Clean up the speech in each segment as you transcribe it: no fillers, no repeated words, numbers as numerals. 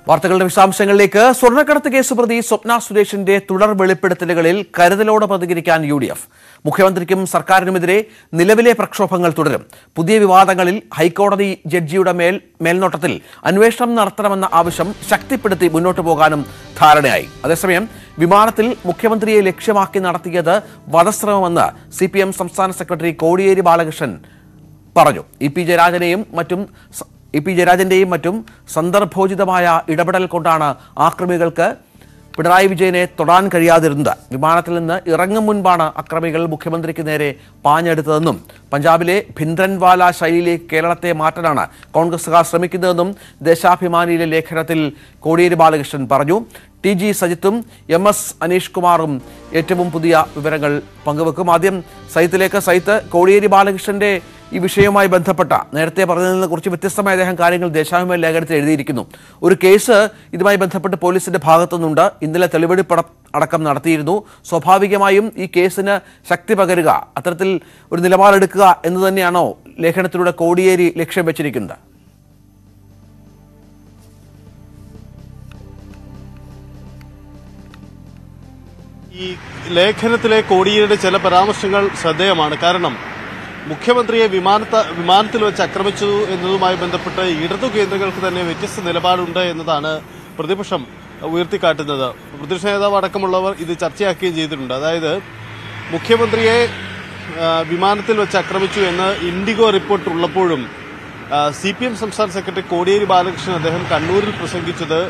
വാർത്തകളുടെ വിശദാംശങ്ങളിലേക്ക്. സ്വർണ്ണക്കടത്ത് കേസ് പ്രതി സ്വപ്ന സുരേഷിന്റെ തുടർ വെളിപ്പെടുത്തലുകളിൽ കരുതലോടെ പ്രതികരിക്കാൻ UDF. മുഖ്യമന്ത്രിക്കും സർക്കാരിനുമെതിരെ നിലവിലെ പ്രക്ഷോഭങ്ങൾ തുടരും. പുതിയ വിവാദങ്ങളിൽ ഹൈക്കോടതി ജഡ്ജിയുടെ മേൽനോട്ടത്തിൽ അന്വേഷണം നടത്തണമെന്ന ആവശ്യം ശക്തിപ്പെടുത്തി മുന്നോട്ടു പോകാനും ധാരണയായി. അതേസമയം വിമാനത്തിൽ മുഖ്യമന്ത്രിയെ ലക്ഷ്യമാക്കി നടത്തിയത് വധശ്രമമെന്ന് CPM സംസ്ഥാന സെക്രട്ടറി കോടിയേരി ബാലകൃഷ്ണൻ പറഞ്ഞു. EP ജയരാജന്റെയും മറ്റും സന്ദർഭോചിതമായ ഇടപെടൽ കൊണ്ടാണ് ആക്രമികൾക്ക് പിണറായി വിജയനെ തൊടാൻ കഴിയാതിരുന്നത്. വിമാനത്തിൽ നിന്ന് ഇറങ്ങും മുൻപാണ് അക്രമികൾ മുഖ്യമന്ത്രിക്ക് നേരെ പാഞ്ഞെടുത്തതെന്നും പഞ്ചാബിലെ ഭിന്ദ്രൻവാല ശൈലിയിലേക്ക് കേരളത്തെ മാറ്റാനാണ് കോൺഗ്രസുകാർ ശ്രമിക്കുന്നതെന്നും ദേശാഭിമാനിയിലെ ലേഖനത്തിൽ കോടിയേരി ബാലകൃഷ്ണൻ പറഞ്ഞു. TG സജിത്തും MS അനീഷ് കുമാറും ഏറ്റവും പുതിയ വിവരങ്ങൾ പങ്കുവെക്കും. ആദ്യം സജിത്തിലേക്ക്. സജിത്ത്, കോടിയേരി ബാലകൃഷ്ണന്റെ ഈ വിഷയവുമായി ബന്ധപ്പെട്ട നേരത്തെ പറഞ്ഞതിൽ നിന്ന് കുറച്ച് വ്യത്യസ്തമായ അദ്ദേഹം കാര്യങ്ങൾ ദേശാഭിമാനി ലേഖനത്തിൽ എഴുതിയിരിക്കുന്നു. ഒരു കേസ് ഇതുമായി ബന്ധപ്പെട്ട് പോലീസിന്റെ ഭാഗത്തുനിന്നുണ്ട്. ഇന്നലെ തെളിവെടുപ്പ് അടക്കം നടത്തിയിരുന്നു. സ്വാഭാവികമായും ഈ കേസിന് ശക്തി പകരുക, അത്തരത്തിൽ ഒരു നിലപാടെടുക്കുക എന്ന് തന്നെയാണോ ലേഖനത്തിലൂടെ കോടിയേരി ലക്ഷ്യം വെച്ചിരിക്കുന്നത്? ഈ ലേഖനത്തിലെ കോടിയേരിയുടെ ചില പരാമർശങ്ങൾ ശ്രദ്ധേയമാണ്. കാരണം മുഖ്യമന്ത്രിയെ വിമാനത്തിൽ വെച്ച് ആക്രമിച്ചു എന്നതുമായി ബന്ധപ്പെട്ട് ഇടതു കേന്ദ്രങ്ങൾക്ക് തന്നെ വ്യത്യസ്ത നിലപാടുണ്ട് എന്നതാണ് പ്രതിപക്ഷം ഉയർത്തിക്കാട്ടുന്നത്. പ്രതിപക്ഷ നേതാവ് അടക്കമുള്ളവർ ഇത് ചർച്ചയാക്കുകയും ചെയ്തിട്ടുണ്ട്. അതായത് മുഖ്യമന്ത്രിയെ വിമാനത്തിൽ വെച്ച് ആക്രമിച്ചു എന്ന് ഇൻഡിഗോ റിപ്പോർട്ട് ഉള്ളപ്പോഴും CPM സംസ്ഥാന സെക്രട്ടറി കോടിയേരി ബാലകൃഷ്ണൻ അദ്ദേഹം കണ്ണൂരിൽ പ്രസംഗിച്ചത്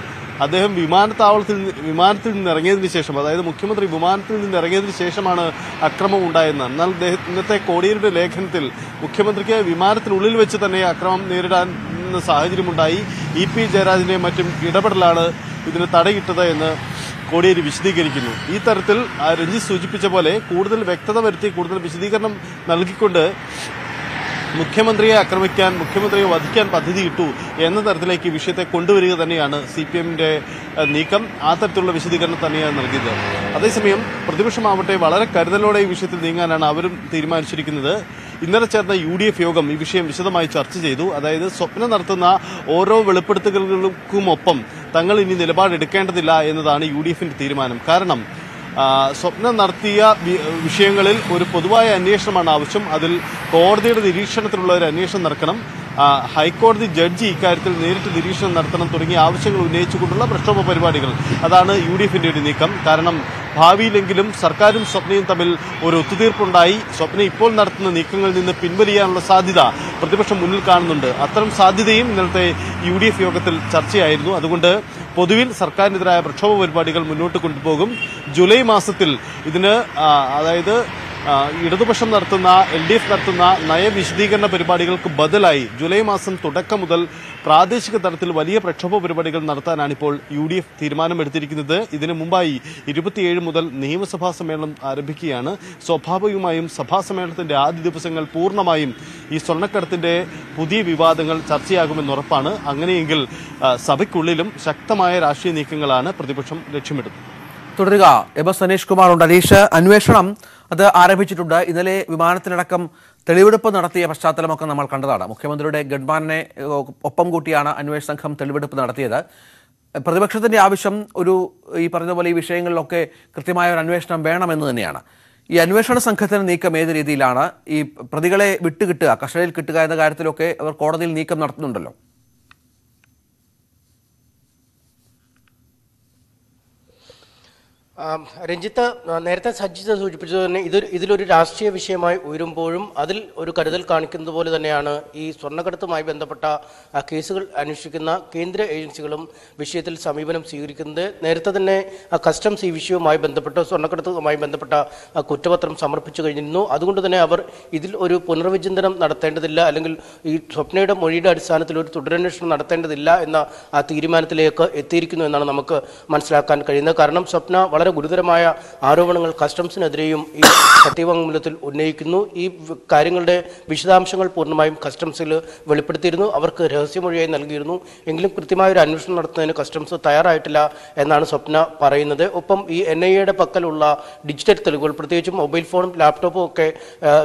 അദ്ദേഹം വിമാനത്തിൽ നിന്ന് ഇറങ്ങിയതിനു ശേഷം, അതായത് മുഖ്യമന്ത്രി വിമാനത്തിൽ നിന്ന് ഇറങ്ങിയതിനു ശേഷമാണ് അക്രമം ഉണ്ടായെന്ന്. എന്നാൽ ഇന്നത്തെ കോടിയേരിയുടെ ലേഖനത്തിൽ മുഖ്യമന്ത്രിക്ക് വിമാനത്തിനുള്ളിൽ വെച്ച് തന്നെ അക്രമം നേരിടാൻ സാഹചര്യമുണ്ടായി, EP ജയരാജന്റെയും മറ്റും ഇടപെടലാണ് ഇതിന് തടയിട്ടത് എന്ന് കോടിയേരി വിശദീകരിക്കുന്നു. ഈ തരത്തിൽ രഞ്ജിത്ത് സൂചിപ്പിച്ച പോലെ കൂടുതൽ വ്യക്തത വരുത്തി, കൂടുതൽ വിശദീകരണം നൽകിക്കൊണ്ട് മുഖ്യമന്ത്രിയെ ആക്രമിക്കാൻ, മുഖ്യമന്ത്രിയെ വധിക്കാൻ പദ്ധതിയിട്ടു എന്ന തരത്തിലേക്ക് ഈ വിഷയത്തെ കൊണ്ടുവരിക തന്നെയാണ് CPMന്റെ നീക്കം. ആ തരത്തിലുള്ള വിശദീകരണം തന്നെയാണ് നൽകിയത്. അതേസമയം പ്രതിപക്ഷമാവട്ടെ വളരെ കരുതലോടെ ഈ വിഷയത്തിൽ നീങ്ങാനാണ് അവരും തീരുമാനിച്ചിരിക്കുന്നത്. ഇന്നലെ ചേർന്ന UDF യോഗം ഈ വിഷയം വിശദമായി ചർച്ച ചെയ്തു. അതായത് സ്വപ്നം നടത്തുന്ന ഓരോ വെളിപ്പെടുത്തലുകൾക്കുമൊപ്പം തങ്ങൾ ഇനി നിലപാടെടുക്കേണ്ടതില്ല എന്നതാണ് UDFന്റെ തീരുമാനം. കാരണം സ്വപ്നം നടത്തിയ വിഷയങ്ങളിൽ ഒരു പൊതുവായ അന്വേഷണമാണ് ആവശ്യം. അതിൽ കോടതിയുടെ നിരീക്ഷണത്തിലുള്ള ഒരു അന്വേഷണം നടക്കണം. ഹൈക്കോടതി ജഡ്ജി ഇക്കാര്യത്തിൽ നേരിട്ട് നിരീക്ഷണം നടത്തണം തുടങ്ങിയ ആവശ്യങ്ങൾ ഉന്നയിച്ചുകൊണ്ടുള്ള പ്രക്ഷോഭ പരിപാടികൾ, അതാണ് UDFന്റെ ഒരു നീക്കം. കാരണം ഭാവിയിലെങ്കിലും സർക്കാരും സ്വപ്നയും തമ്മിൽ ഒരു ഒത്തുതീർപ്പുണ്ടായി സ്വപ്ന ഇപ്പോൾ നടത്തുന്ന നീക്കങ്ങളിൽ നിന്ന് പിൻവലിയാനുള്ള സാധ്യത പ്രതിപക്ഷം മുന്നിൽ കാണുന്നുണ്ട്. അത്തരം സാധ്യതയും ഇന്നലത്തെ UDF യോഗത്തിൽ ചർച്ചയായിരുന്നു. അതുകൊണ്ട് പൊതുവിൽ സർക്കാരിനെതിരായ പ്രക്ഷോഭ പരിപാടികൾ മുന്നോട്ട് കൊണ്ടുപോകും. ജൂലൈ മാസത്തിൽ ഇതിന് അതായത് ഇടതുപക്ഷം നടത്തുന്ന LDF നടത്തുന്ന നയവിശദീകരണ പരിപാടികൾക്ക് ബദലായി ജൂലൈ മാസം തുടക്കം മുതൽ പ്രാദേശിക തലത്തിൽ വലിയ പ്രക്ഷോഭ പരിപാടികൾ നടത്താനാണ് ഇപ്പോൾ UDF തീരുമാനമെടുത്തിരിക്കുന്നത്. ഇതിനു മുമ്പായി 27 മുതൽ നിയമസഭാ സമ്മേളനം ആരംഭിക്കുകയാണ്. സ്വാഭാവികമായും സഭാ സമ്മേളനത്തിന്റെ ആദ്യ ദിവസങ്ങൾ പൂർണ്ണമായും ഈ സ്വർണ്ണക്കടത്തിന്റെ പുതിയ വിവാദങ്ങൾ ചർച്ചയാകുമെന്നുറപ്പാണ്. അങ്ങനെയെങ്കിൽ സഭയ്ക്കുള്ളിലും ശക്തമായ രാഷ്ട്രീയ നീക്കങ്ങളാണ് പ്രതിപക്ഷം ലക്ഷ്യമിടുന്നത്. തുടരുക. MS അനീഷ് കുമാറുണ്ട്. അനീഷ്, അന്വേഷണം അത് ആരംഭിച്ചിട്ടുണ്ട്. ഇന്നലെ വിമാനത്തിലടക്കം തെളിവെടുപ്പ് നടത്തിയ പശ്ചാത്തലമൊക്കെ നമ്മൾ കണ്ടതാണ്. മുഖ്യമന്ത്രിയുടെ ഗൺമാനെ ഒപ്പം കൂട്ടിയാണ് അന്വേഷണ സംഘം തെളിവെടുപ്പ് നടത്തിയത്. പ്രതിപക്ഷത്തിന്റെ ആവശ്യം ഈ പറഞ്ഞതുപോലെ ഈ വിഷയങ്ങളിലൊക്കെ കൃത്യമായ ഒരു അന്വേഷണം വേണമെന്ന് തന്നെയാണ്. ഈ അന്വേഷണ സംഘത്തിന്റെ നീക്കം ഏത് രീതിയിലാണ്? ഈ പ്രതികളെ വിട്ടുകിട്ടുക, കസ്റ്റഡിയിൽ കിട്ടുക എന്ന കാര്യത്തിലൊക്കെ അവർ കോടതിയിൽ നീക്കം നടത്തുന്നുണ്ടല്ലോ. രഞ്ജിത്ത്, നേരത്തെ സജ്ജിത സൂചിപ്പിച്ചത് തന്നെ ഇതിലൊരു രാഷ്ട്രീയ വിഷയമായി ഉയരുമ്പോഴും അതിൽ ഒരു കരുതൽ കാണിക്കുന്നത് പോലെ തന്നെയാണ് ഈ സ്വർണ്ണക്കടത്തുമായി ബന്ധപ്പെട്ട കേസുകൾ അന്വേഷിക്കുന്ന കേന്ദ്ര ഏജൻസികളും വിഷയത്തിൽ സമീപനം സ്വീകരിക്കുന്നത്. നേരത്തെ തന്നെ കസ്റ്റംസ് ഈ വിഷയവുമായി ബന്ധപ്പെട്ട് സ്വർണ്ണക്കടത്തുമായി ബന്ധപ്പെട്ട കുറ്റപത്രം സമർപ്പിച്ചു കഴിഞ്ഞിരുന്നു. അതുകൊണ്ട് തന്നെ അവർ ഇതിൽ ഒരു പുനർവിചിന്തനം നടത്തേണ്ടതില്ല, അല്ലെങ്കിൽ ഈ സ്വപ്നയുടെ മൊഴിയുടെ അടിസ്ഥാനത്തിൽ ഒരു തുടരന്വേഷണം നടത്തേണ്ടതില്ല എന്ന തീരുമാനത്തിലേക്ക് എത്തിയിരിക്കുന്നു എന്നാണ് നമുക്ക് മനസ്സിലാക്കാൻ കഴിയുന്നത്. കാരണം സ്വപ്ന വളരെ ഗുരുതരമായ ആരോപണങ്ങൾ കസ്റ്റംസിനെതിരെയും ഈ സത്യവാങ്മൂലത്തിൽ ഉന്നയിക്കുന്നു. ഈ കാര്യങ്ങളുടെ വിശദാംശങ്ങൾ പൂർണ്ണമായും കസ്റ്റംസിൽ വെളിപ്പെടുത്തിയിരുന്നു. അവർക്ക് രഹസ്യമൊഴിയായി നൽകിയിരുന്നു. എങ്കിലും കൃത്യമായ ഒരു അന്വേഷണം നടത്തുന്നതിന് കസ്റ്റംസ് തയ്യാറായിട്ടില്ല എന്നാണ് സ്വപ്ന പറയുന്നത്. ഒപ്പം ഈ NIAയുടെ പക്കലുള്ള ഡിജിറ്റൽ തെളിവുകൾ, പ്രത്യേകിച്ചും മൊബൈൽ ഫോണും ലാപ്ടോപ്പും ഒക്കെ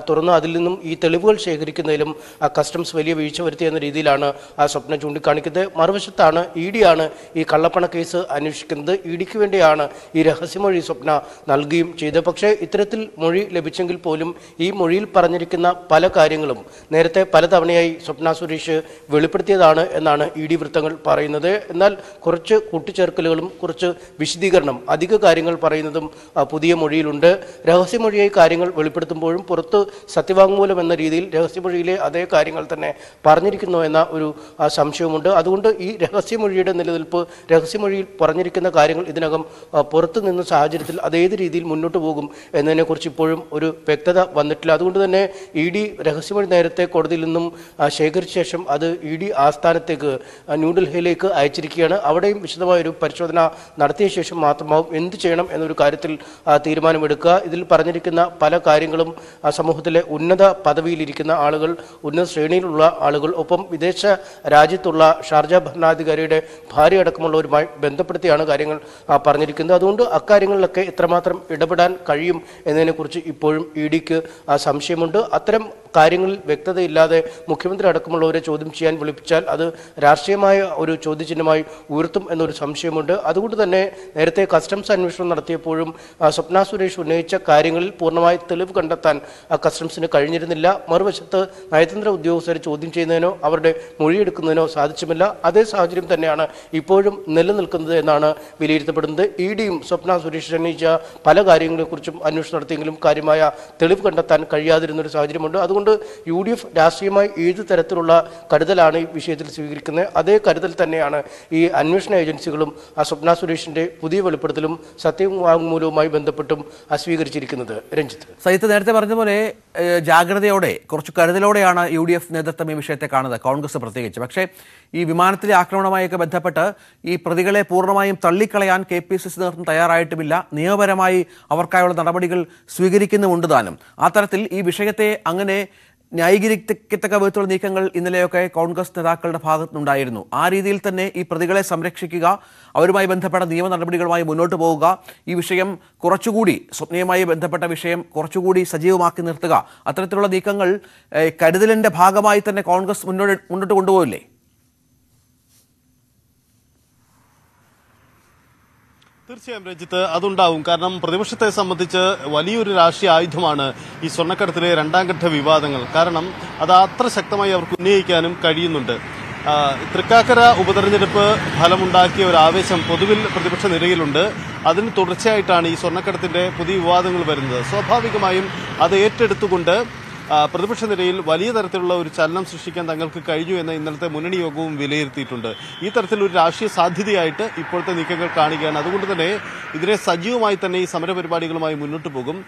തുറന്ന് അതിൽ നിന്നും ഈ തെളിവുകൾ ശേഖരിക്കുന്നതിലും കസ്റ്റംസ് വലിയ വീഴ്ച വരുത്തിയെന്ന രീതിയിലാണ് സ്വപ്ന ചൂണ്ടിക്കാണിക്കുന്നത്. മറുവശത്താണ് ED ആണ് ഈ കള്ളപ്പണ കേസ് അന്വേഷിക്കുന്നത്. EDക്ക് വേണ്ടിയാണ് ഈ രഹസ്യമൊഴി സ്വപ്ന നൽകുകയും ചെയ്തത്. പക്ഷേ ഇത്തരത്തിൽ മൊഴി ലഭിച്ചെങ്കിൽ പോലും ഈ മൊഴിയിൽ പറഞ്ഞിരിക്കുന്ന പല കാര്യങ്ങളും നേരത്തെ പലതവണയായി സ്വപ്ന സുരേഷ് വെളിപ്പെടുത്തിയതാണ് എന്നാണ് ED വൃത്തങ്ങൾ പറയുന്നത്. എന്നാൽ കുറച്ച് കൂട്ടിച്ചേർക്കലുകളും കുറച്ച് വിശദീകരണം, അധിക കാര്യങ്ങൾ പറയുന്നതും പുതിയ മൊഴിയിലുണ്ട്. രഹസ്യമൊഴിയായി കാര്യങ്ങൾ വെളിപ്പെടുത്തുമ്പോഴും പുറത്ത് സത്യവാങ്മൂലം എന്ന രീതിയിൽ രഹസ്യമൊഴിയിലെ അതേ കാര്യങ്ങൾ തന്നെ പറഞ്ഞിരിക്കുന്നു എന്ന ഒരു സംശയമുണ്ട്. അതുകൊണ്ട് ഈ രഹസ്യമൊഴിയുടെ നിലനിൽപ്പ്, രഹസ്യമൊഴിയിൽ പറഞ്ഞിരിക്കുന്ന കാര്യങ്ങൾ ഇതിനകം പുറത്തു നിന്ന സാഹചര്യത്തിൽ അതേത് രീതിയിൽ മുന്നോട്ട് പോകും എന്നതിനെക്കുറിച്ച് ഇപ്പോഴും ഒരു വ്യക്തത വന്നിട്ടില്ല. അതുകൊണ്ട് തന്നെ ED രഹസ്യമൊഴി നേരത്തെ കോടതിയിൽ നിന്നും ശേഖരിച്ച ശേഷം അത് ED ആസ്ഥാനത്തേക്ക് ന്യൂഡൽഹിയിലേക്ക് അയച്ചിരിക്കുകയാണ്. അവിടെയും വിശദമായൊരു പരിശോധന നടത്തിയ ശേഷം മാത്രമാവും എന്ത് ചെയ്യണം എന്നൊരു കാര്യത്തിൽ തീരുമാനമെടുക്കുക. ഇതിൽ പറഞ്ഞിരിക്കുന്ന പല കാര്യങ്ങളും സമൂഹത്തിലെ ഉന്നത പദവിയിലിരിക്കുന്ന ആളുകൾ, ഉന്നത ശ്രേണിയിലുള്ള ആളുകൾ, ഒപ്പം വിദേശ രാജ്യത്തുള്ള ഷാർജ ഭരണാധികാരിയുടെ ഭാര്യ അടക്കമുള്ളവരുമായി ബന്ധപ്പെടുത്തിയാണ് കാര്യങ്ങൾ പറഞ്ഞിരിക്കുന്നത്. അതുകൊണ്ട് അക്കാര്യങ്ങളിലൊക്കെ എത്രമാത്രം ഇടപെടാൻ കഴിയും എന്നതിനെക്കുറിച്ച് ഇപ്പോഴും EDക്ക് സംശയമുണ്ട്. അത്തരം കാര്യങ്ങളിൽ വ്യക്തതയില്ലാതെ മുഖ്യമന്ത്രി അടക്കമുള്ളവരെ ചോദ്യം ചെയ്യാൻ വിളിപ്പിച്ചാൽ അത് രാഷ്ട്രീയമായ ഒരു ചോദ്യചിഹ്നമായി ഉയർത്തും എന്നൊരു സംശയമുണ്ട്. അതുകൊണ്ട് തന്നെ നേരത്തെ കസ്റ്റംസ് അന്വേഷണം നടത്തിയപ്പോഴും സ്വപ്ന സുരേഷ് ഉന്നയിച്ച കാര്യങ്ങളിൽ പൂർണ്ണമായി തെളിവ് കണ്ടെത്താൻ കസ്റ്റംസിന് കഴിഞ്ഞിരുന്നില്ല. മറുവശത്ത് നയതന്ത്ര ഉദ്യോഗസ്ഥരെ ചോദ്യം ചെയ്യുന്നതിനോ അവരുടെ മൊഴിയെടുക്കുന്നതിനോ സാധിച്ചുമില്ല. അതേ സാഹചര്യം തന്നെയാണ് ഇപ്പോഴും നിലനിൽക്കുന്നത് എന്നാണ് വിലയിരുത്തപ്പെടുന്നത്. EDയും സ്വപ്ന സുരേഷ് ഉന്നയിച്ച പല കാര്യങ്ങളെക്കുറിച്ചും അന്വേഷണം നടത്തിയെങ്കിലും കാര്യമായ തെളിവ് കണ്ടെത്താൻ കഴിയാതിരുന്നൊരു സാഹചര്യമുണ്ട്. അതുകൊണ്ട് UDF രാഷ്ട്രീയമായി ഏത് തരത്തിലുള്ള കരുതലാണ് ഈ വിഷയത്തിൽ സ്വീകരിക്കുന്നത്, അതേ കരുതൽ തന്നെയാണ് ഈ അന്വേഷണ ഏജൻസികളും സ്വപ്ന സുരേഷിന്റെ പുതിയ വെളിപ്പെടുത്തലും സത്യവാങ്മൂലവുമായി ബന്ധപ്പെട്ടും സ്വീകരിച്ചിരിക്കുന്നത്. രഞ്ജിത്ത്, സഹിത്ത് നേരത്തെ പറഞ്ഞതുപോലെ ജാഗ്രതയോടെ, കുറച്ച് കരുതലോടെയാണ് UDF നേതൃത്വം ഈ വിഷയത്തെ കാണുന്നത്, കോൺഗ്രസ് പ്രത്യേകിച്ച്. പക്ഷേ ഈ വിമാനത്തിലെ ആക്രമണവുമായൊക്കെ ബന്ധപ്പെട്ട് ഈ പ്രതികളെ പൂർണ്ണമായും തള്ളിക്കളയാൻ KPCC നേതൃത്വം തയ്യാറായിട്ടുമില്ല. നിയമപരമായി അവർക്കായുള്ള നടപടികൾ സ്വീകരിക്കുന്നുമുണ്ട് താനും. ആ തരത്തിൽ ഈ വിഷയത്തെ അങ്ങനെ ന്യായീകരിക്കത്തക്ക വിധത്തിലുള്ള നീക്കങ്ങൾ ഇന്നലെയൊക്കെ കോൺഗ്രസ് നേതാക്കളുടെ ഭാഗത്തുനിന്നുണ്ടായിരുന്നു. ആ രീതിയിൽ തന്നെ ഈ പ്രതികളെ സംരക്ഷിക്കുക, അവരുമായി ബന്ധപ്പെട്ട നിയമ നടപടികളുമായി മുന്നോട്ട് പോവുക, ഈ വിഷയം കുറച്ചുകൂടി, സ്വപ്നയുമായി ബന്ധപ്പെട്ട വിഷയം കുറച്ചുകൂടി സജീവമാക്കി നിർത്തുക, അത്തരത്തിലുള്ള നീക്കങ്ങൾ കരുതലിന്റെ ഭാഗമായി തന്നെ കോൺഗ്രസ് മുന്നോട്ട് കൊണ്ടുപോകില്ലേ? തീർച്ചയായും രഞ്ജിത്ത്, അതുണ്ടാവും. കാരണം പ്രതിപക്ഷത്തെ സംബന്ധിച്ച് വലിയൊരു രാഷ്ട്രീയ ആയുധമാണ് ഈ സ്വർണ്ണക്കടത്തിലെ രണ്ടാം ഘട്ട വിവാദങ്ങൾ. കാരണം അത് അത്ര ശക്തമായി അവർക്ക് ഉന്നയിക്കാനും കഴിയുന്നുണ്ട്. തൃക്കാക്കര ഉപതെരഞ്ഞെടുപ്പ് ഫലമുണ്ടാക്കിയ ഒരു ആവേശം പൊതുവിൽ പ്രതിപക്ഷ നിരയിലുണ്ട്. അതിന് തുടർച്ചയായിട്ടാണ് ഈ സ്വർണ്ണക്കടത്തിന്റെ പുതിയ വിവാദങ്ങൾ വരുന്നത്. സ്വാഭാവികമായും അത് ഏറ്റെടുത്തുകൊണ്ട് പ്രതിപക്ഷ നിരയിൽ വലിയ തരത്തിലുള്ള ഒരു ചലനം സൃഷ്ടിക്കാൻ തങ്ങൾക്ക് കഴിഞ്ഞു എന്ന് ഇന്നലത്തെ മുന്നണി യോഗവും വിലയിരുത്തിയിട്ടുണ്ട്. ഈ തരത്തിലൊരു രാഷ്ട്രീയ സാധ്യതയായിട്ട് ഇപ്പോഴത്തെ നീക്കങ്ങൾ കാണുകയാണ്. അതുകൊണ്ട് തന്നെ ഇതിനെ സജീവമായി തന്നെ ഈ സമരപരിപാടികളുമായി മുന്നോട്ട് പോകും.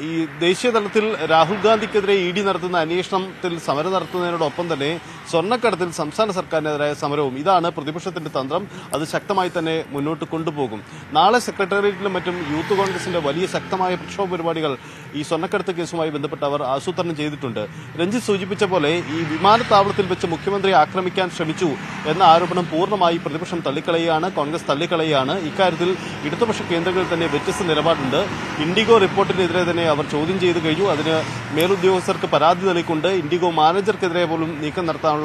ഈ ദേശീയ തലത്തിൽ രാഹുൽ ഗാന്ധിക്കെതിരെ ED നടത്തുന്ന അന്വേഷണത്തിൽ സമരം നടത്തുന്നതിനോടൊപ്പം തന്നെ സ്വർണ്ണക്കടത്തിൽ സംസ്ഥാന സർക്കാരിനെതിരായ സമരവും, ഇതാണ് പ്രതിപക്ഷത്തിന്റെ തന്ത്രം. അത് ശക്തമായി തന്നെ മുന്നോട്ട് കൊണ്ടുപോകും. നാളെ സെക്രട്ടേറിയറ്റിലും മറ്റും യൂത്ത് കോൺഗ്രസിന്റെ വലിയ ശക്തമായ പ്രക്ഷോഭ പരിപാടികൾ ഈ സ്വർണ്ണക്കടത്ത് കേസുമായി ബന്ധപ്പെട്ട് അവർ ആസൂത്രണം ചെയ്തിട്ടുണ്ട്. രഞ്ജിത്ത് സൂചിപ്പിച്ച പോലെ ഈ വിമാനത്താവളത്തിൽ വെച്ച് മുഖ്യമന്ത്രിയെ ആക്രമിക്കാൻ ശ്രമിച്ചു എന്ന ആരോപണം പൂർണ്ണമായി പ്രതിപക്ഷം തള്ളിക്കളയുകയാണ്, കോൺഗ്രസ് തള്ളിക്കളയുകയാണ്. ഇക്കാര്യത്തിൽ ഇടതുപക്ഷ കേന്ദ്രങ്ങളിൽ തന്നെ വ്യത്യസ്ത നിലപാടുണ്ട്. ഇൻഡിഗോ റിപ്പോർട്ടിനെതിരെ തന്നെ അവർ ചോദ്യം ചെയ്തു കഴിഞ്ഞു. അതിന് മേലുദ്യോഗസ്ഥർക്ക് പരാതി നൽകിക്കൊണ്ട് ഇൻഡിഗോ മാനേജർക്കെതിരെ പോലും നീക്കം നടത്താനുള്ള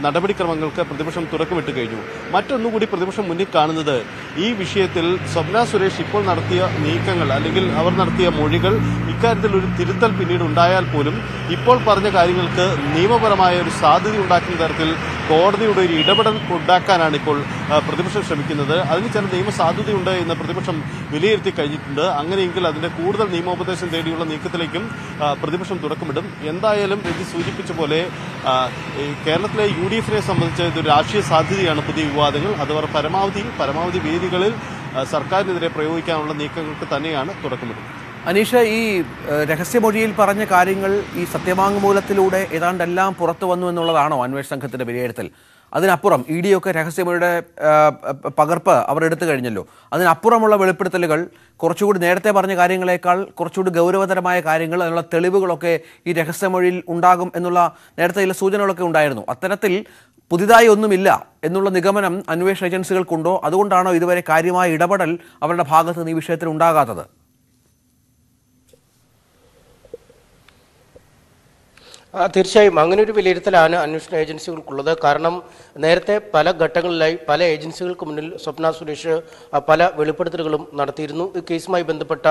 നടപടിക്രമങ്ങൾക്ക് പ്രതിപക്ഷം തുടക്കമിട്ട് കഴിഞ്ഞു. മറ്റൊന്നുകൂടി പ്രതിപക്ഷം മുന്നിൽ കാണുന്നത് ഈ വിഷയത്തിൽ സ്വപ്ന സുരേഷ് ഇപ്പോൾ നടത്തിയ നീക്കങ്ങൾ അല്ലെങ്കിൽ അവർ നടത്തിയ മൊഴികൾ, ഇക്കാര്യത്തിൽ ഒരു തിരുത്തൽ പിന്നീട് ഉണ്ടായാൽ പോലും ഇപ്പോൾ പറഞ്ഞ കാര്യങ്ങൾക്ക് നിയമപരമായ ഒരു സാധ്യത ഉണ്ടാക്കുന്ന തരത്തിൽ കോടതിയുടെ ഒരു ഇടപെടൽ ഉണ്ടാക്കാനാണ് ഇപ്പോൾ പ്രതിപക്ഷം ശ്രമിക്കുന്നത്. അതിന് ചില നിയമ സാധ്യതയുണ്ട് എന്ന് പ്രതിപക്ഷം വിലയിരുത്തി കഴിഞ്ഞിട്ടുണ്ട്. അങ്ങനെയെങ്കിൽ അതിന്റെ കൂടുതൽ നിയമോപദേശം തേടിയുള്ള നീക്കത്തിലേക്കും പ്രതിപക്ഷം തുടക്കമിടും. എന്തായാലും രഞ്ജി സൂചിപ്പിച്ച പോലെ കേരളത്തിലെ UDFനെ സംബന്ധിച്ച് ഇതൊരു രാഷ്ട്രീയ സാധ്യതയാണ് പുതിയ വിവാദങ്ങൾ. അതവർ പരമാവധി വേദികളിൽ സർക്കാരിനെതിരെ പ്രയോഗിക്കാനുള്ള നീക്കങ്ങൾക്ക് തന്നെയാണ് തുടക്കമിടുന്നത്. അനീഷ, ഈ രഹസ്യമൊഴിയിൽ പറഞ്ഞ കാര്യങ്ങൾ ഈ സത്യവാങ്മൂലത്തിലൂടെ ഏതാണ്ടെല്ലാം പുറത്തു വന്നു എന്നുള്ളതാണോ അന്വേഷണ സംഘത്തിന്റെ വിലയിരുത്തൽ? അതിനപ്പുറം ഇ ഡിയൊക്കെ രഹസ്യമൊഴിയുടെ പകർപ്പ് അവർ എടുത്തു കഴിഞ്ഞല്ലോ. അതിനപ്പുറമുള്ള വെളിപ്പെടുത്തലുകൾ കുറച്ചുകൂടി നേരത്തെ പറഞ്ഞ കാര്യങ്ങളെക്കാൾ കുറച്ചുകൂടി ഗൗരവതരമായ കാര്യങ്ങൾ, അതിനുള്ള തെളിവുകളൊക്കെ ഈ രഹസ്യമൊഴിയിൽ ഉണ്ടാകും എന്നുള്ള നേരത്തെ ചില സൂചനകളൊക്കെ ഉണ്ടായിരുന്നു. അത്തരത്തിൽ പുതിയതായി ഒന്നുമില്ല എന്നുള്ള നിഗമനം അന്വേഷണ ഏജൻസികൾക്കുണ്ടോ? അതുകൊണ്ടാണോ ഇതുവരെ കാര്യമായ ഇടപെടൽ അവരുടെ ഭാഗത്ത് നിന്ന് ഈ വിഷയത്തിൽ ഉണ്ടാകാത്തത്? തീർച്ചയായും അങ്ങനെ ഒരു വിലയിരുത്തലാണ് അന്വേഷണ ഏജൻസികൾക്കുള്ളത്. കാരണം നേരത്തെ പല ഘട്ടങ്ങളിലായി പല ഏജൻസികൾക്ക് മുന്നിൽ സ്വപ്ന സുരേഷ് പല വെളിപ്പെടുത്തലുകളും നടത്തിയിരുന്നു. ഈ കേസുമായി ബന്ധപ്പെട്ട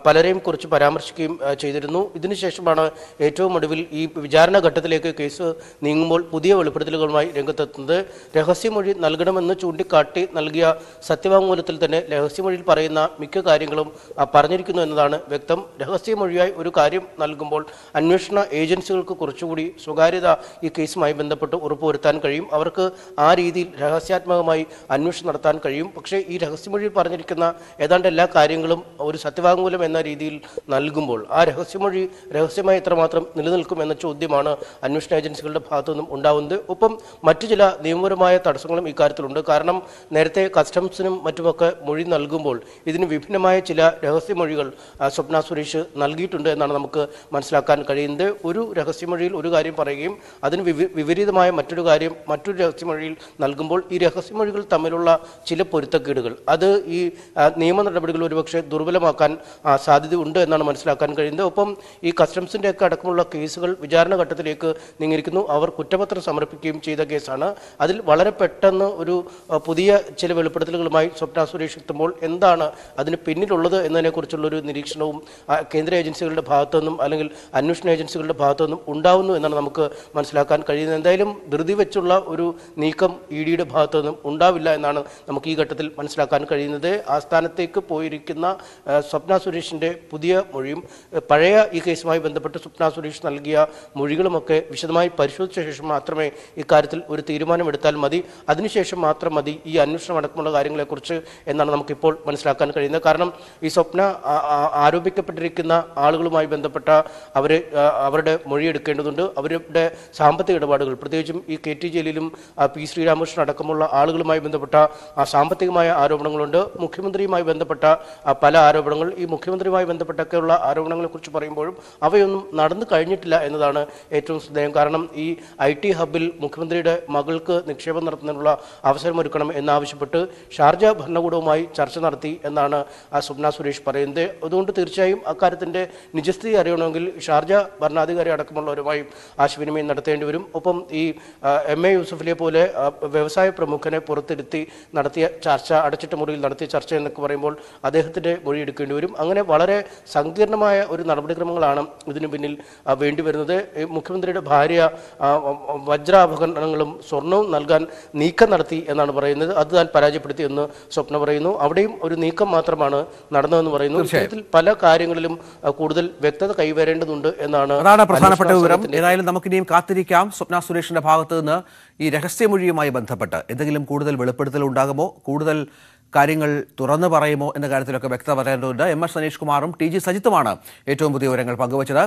പലരെയും കുറിച്ച് പരാമർശിക്കുകയും ചെയ്തിരുന്നു. ഇതിനുശേഷമാണ് ഏറ്റവും ഒടുവിൽ ഈ വിചാരണ ഘട്ടത്തിലേക്ക് കേസ് നീങ്ങുമ്പോൾ പുതിയ വെളിപ്പെടുത്തലുകളുമായി രംഗത്തെത്തുന്നത്. രഹസ്യമൊഴി നൽകണമെന്ന് ചൂണ്ടിക്കാട്ടി നൽകിയ സത്യവാങ്മൂലത്തിൽ തന്നെ രഹസ്യമൊഴിയിൽ പറയുന്ന മിക്ക കാര്യങ്ങളും പറഞ്ഞിരിക്കുന്നു എന്നതാണ് വ്യക്തം. രഹസ്യമൊഴിയായി ഒരു കാര്യം നൽകുമ്പോൾ അന്വേഷണ ഏജൻസികൾക്ക് കുറച്ചുകൂടി സ്വകാര്യത ഈ കേസുമായി ബന്ധപ്പെട്ട് ഉറപ്പുവരുത്താൻ കഴിയും. അവർക്ക് ആ രീതിയിൽ രഹസ്യാത്മകമായി അന്വേഷണം നടത്താൻ കഴിയും. പക്ഷേ ഈ രഹസ്യമൊഴിയിൽ പറഞ്ഞിരിക്കുന്ന ഏതാണ്ട് എല്ലാ കാര്യങ്ങളും ഒരു സത്യവാങ്മൂലം എന്ന രീതിയിൽ നൽകുമ്പോൾ ആ രഹസ്യമൊഴി രഹസ്യമായി എത്രമാത്രം നിലനിൽക്കും എന്ന ചോദ്യമാണ് അന്വേഷണ ഏജൻസികളുടെ ഭാഗത്തു നിന്നും ഉണ്ടാവുന്നത്. ഒപ്പം മറ്റു ചില നിയമപരമായ തടസ്സങ്ങളും ഇക്കാര്യത്തിലുണ്ട്. കാരണം നേരത്തെ കസ്റ്റംസിനും മറ്റുമൊക്കെ മൊഴി നൽകുമ്പോൾ ഇതിന് വിഭിന്നമായ ചില രഹസ്യമൊഴികൾ സ്വപ്ന സുരേഷ് നൽകിയിട്ടുണ്ട് എന്നാണ് നമുക്ക് മനസ്സിലാക്കാൻ കഴിയുന്നത്. ഒരു രഹസ്യമൊഴിയിൽ ഒരു കാര്യം പറയുകയും അതിന് വിപരീതമായ മറ്റൊരു കാര്യം മറ്റൊരു രഹസ്യമൊഴിയിൽ നൽകുമ്പോൾ ഈ രഹസ്യമൊഴികൾ തമ്മിലുള്ള ചില പൊരുത്തക്കേടുകൾ അത് ഈ നിയമ നടപടികൾ ഒരുപക്ഷെ ദുർബലമാക്കാൻ സാധ്യതയുണ്ട് എന്നാണ് മനസ്സിലാക്കാൻ കഴിയുന്നത്. ഒപ്പം ഈ കസ്റ്റംസിൻ്റെ ഒക്കെ അടക്കമുള്ള കേസുകൾ വിചാരണ ഘട്ടത്തിലേക്ക് നീങ്ങിയിരിക്കുന്നു. അവർ കുറ്റപത്രം സമർപ്പിക്കുകയും ചെയ്ത കേസാണ്. അതിൽ വളരെ പെട്ടെന്ന് ഒരു പുതിയ ചില വെളിപ്പെടുത്തലുകളുമായി സ്വപ്ന സുരേഷ് എത്തുമ്പോൾ എന്താണ് അതിന് പിന്നിലുള്ളത് എന്നതിനെക്കുറിച്ചുള്ളൊരു നിരീക്ഷണവും കേന്ദ്ര ഏജൻസികളുടെ ഭാഗത്തു നിന്നും അല്ലെങ്കിൽ അന്വേഷണ ഏജൻസികളുടെ ഭാഗത്തു നിന്നും ഉണ്ടാവുന്നു എന്നാണ് നമുക്ക് മനസ്സിലാക്കാൻ കഴിയുന്നത്. എന്തായാലും ധൃതി വെച്ചുള്ള ഒരു നീക്കം ഇ ഡിയുടെ ഭാഗത്തു നിന്നും ഉണ്ടാവില്ല എന്നാണ് നമുക്ക് ഈ ഘട്ടത്തിൽ മനസ്സിലാക്കാൻ കഴിയുന്നത്. ആസ്ഥാനത്തേക്ക് പോയിരിക്കുന്ന സ്വപ്ന സുരേഷിൻ്റെ പുതിയ മൊഴിയും പഴയ ഈ കേസുമായി ബന്ധപ്പെട്ട് സ്വപ്ന സുരേഷ് നൽകിയ മൊഴികളുമൊക്കെ വിശദമായി പരിശോധിച്ച ശേഷം മാത്രമേ ഇക്കാര്യത്തിൽ ഒരു തീരുമാനമെടുത്താൽ മതി. അതിനുശേഷം മാത്രം മതി ഈ അന്വേഷണം അടക്കമുള്ള കാര്യങ്ങളെക്കുറിച്ച് എന്നാണ് നമുക്കിപ്പോൾ മനസ്സിലാക്കാൻ കഴിയുന്നത്. കാരണം ഈ സ്വപ്ന ആരോപിക്കപ്പെട്ടിരിക്കുന്ന ആളുകളുമായി ബന്ധപ്പെട്ട അവരുടെ മൊഴിയെടുക്കേണ്ടതുണ്ട്. അവരുടെ സാമ്പത്തിക ഇടപാടുകൾ പ്രത്യേകിച്ചും ഈ കെ ടി ജലീലും പി ശ്രീരാമകൃഷ്ണൻ അടക്കമുള്ള ആളുകളുമായി ബന്ധപ്പെട്ട സാമ്പത്തികമായ ആരോപണങ്ങളുണ്ട്. മുഖ്യമന്ത്രിയുമായി ബന്ധപ്പെട്ട പല ആരോപണങ്ങൾ ഈ മുഖ്യമന്ത്രിയുമായി ബന്ധപ്പെട്ടൊക്കെയുള്ള ആരോപണങ്ങളെക്കുറിച്ച് പറയുമ്പോഴും അവയൊന്നും നടന്നു കഴിഞ്ഞിട്ടില്ല എന്നതാണ് ഏറ്റവും ശ്രദ്ധേയം. കാരണം ഈ IT ഹബിൽ മുഖ്യമന്ത്രിയുടെ മകൾക്ക് നിക്ഷേപം നടത്തുന്നതിനുള്ള അവസരമൊരുക്കണം എന്നാവശ്യപ്പെട്ട് ഷാർജ ഭരണകൂടവുമായി ചർച്ച നടത്തി എന്നാണ് സ്വപ്ന സുരേഷ് പറയുന്നത്. അതുകൊണ്ട് തീർച്ചയായും അക്കാര്യത്തിൻ്റെ നിജസ്ഥിതി അറിയണമെങ്കിൽ ഷാർജ ഭരണാധികാരി അടക്കമുള്ളവരുമായും ആശയവിനിമയം നടത്തേണ്ടി വരും. ഒപ്പം ഈ MA യൂസഫിലെ പോലെ വ്യവസായ പ്രമുഖനെ പുറത്തിരുത്തി നടത്തിയ ചർച്ച, അടച്ചിട്ട മുറിയിൽ നടത്തിയ ചർച്ച എന്നൊക്കെ പറയുമ്പോൾ അദ്ദേഹത്തിൻ്റെ മൊഴി എടുക്കേണ്ടി വരും. അങ്ങനെ വളരെ സങ്കീർണമായ ഒരു നടപടിക്രമങ്ങളാണ് ഇതിനു പിന്നിൽ വേണ്ടിവരുന്നത്. മുഖ്യമന്ത്രിയുടെ ഭാര്യ വജ്രാഭരണങ്ങളും സ്വർണവും നൽകാൻ നീക്കം നടത്തി എന്നാണ് പറയുന്നത്. അത് താൻ പരാജയപ്പെടുത്തി എന്ന് സ്വപ്ന പറയുന്നു. അവിടെയും ഒരു നീക്കം മാത്രമാണ് നടന്നതെന്ന് പറയുന്നു. ഇത്തരത്തിൽ പല കാര്യങ്ങളിലും കൂടുതൽ വ്യക്തത കൈവരേണ്ടതുണ്ട് എന്നാണ് പ്രധാനപ്പെട്ട വിവരം. ഏതായാലും നമുക്കിനിയും കാത്തിരിക്കാം. സ്വപ്ന സുരേഷിന്റെ ഭാഗത്ത് നിന്ന് ഈ രഹസ്യമൊഴിയുമായി ബന്ധപ്പെട്ട് എന്തെങ്കിലും കൂടുതൽ വെളിപ്പെടുത്തൽ ഉണ്ടാകുമോ, കൂടുതൽ കാര്യങ്ങൾ തുറന്നു പറയുമോ എന്ന കാര്യത്തിലൊക്കെ വ്യക്തത വരേണ്ടതുണ്ട്. MS സനീഷ് കുമാറും TG സജിത്തുമാണ് ഏറ്റവും പുതിയ വിവരങ്ങൾ പങ്കുവച്ചത്.